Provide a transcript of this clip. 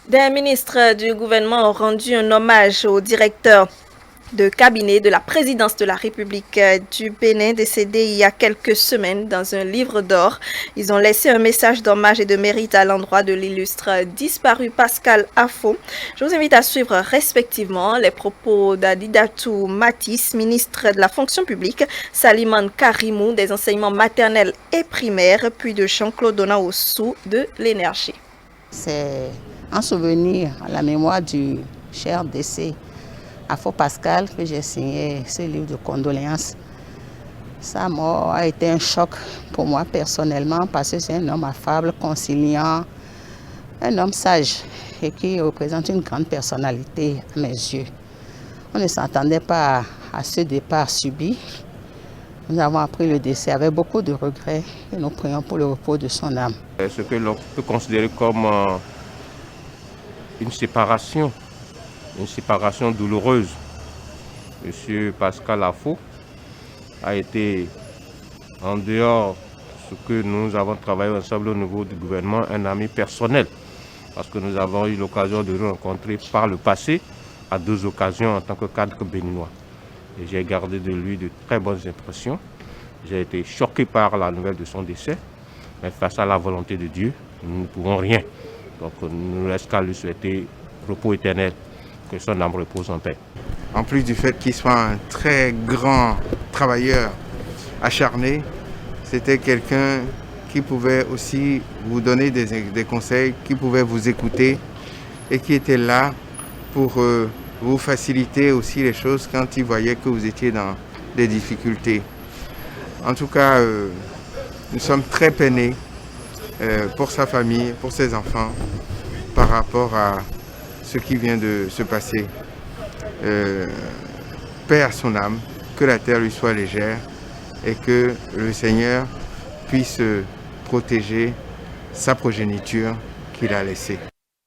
Des ministres du gouvernement ont rendu un hommage au directeur de cabinet de la présidence de la République du Bénin, décédé il y a quelques semaines dans un livre d'or. Ils ont laissé un message d'hommage et de mérite à l'endroit de l'illustre disparu Pascal Afo. Je vous invite à suivre respectivement les propos d'Adidatou Matis, ministre de la fonction publique, Saliman Karimou des enseignements maternels et primaires, puis de Jean-Claude Donaossou de l'énergie. C'est un souvenir à la mémoire du cher décès Afo Pascal que j'ai signé ce livre de condoléances. Sa mort a été un choc pour moi personnellement parce que c'est un homme affable, conciliant, un homme sage et qui représente une grande personnalité à mes yeux. On ne s'attendait pas à ce départ subi. Nous avons appris le décès avec beaucoup de regrets et nous prions pour le repos de son âme. Ce que l'on peut considérer comme une séparation douloureuse. Monsieur Pascal Afo a été, en dehors de ce que nous avons travaillé ensemble au niveau du gouvernement, un ami personnel. Parce que nous avons eu l'occasion de le rencontrer par le passé, à 2 occasions en tant que cadre béninois. Et j'ai gardé de lui de très bonnes impressions. J'ai été choqué par la nouvelle de son décès. Mais face à la volonté de Dieu, nous ne pouvons rien. Donc nous ne reste qu'à lui souhaiter repos éternel, que son âme repose en paix. En plus du fait qu'il soit un très grand travailleur acharné, c'était quelqu'un qui pouvait aussi vous donner des conseils, qui pouvait vous écouter et qui était là pour vous faciliter aussi les choses quand il voyait que vous étiez dans des difficultés. En tout cas, nous sommes très peinés pour sa famille, pour ses enfants, par rapport à ce qui vient de se passer. Paix à son âme, que la terre lui soit légère et que le Seigneur puisse protéger sa progéniture qu'il a laissée.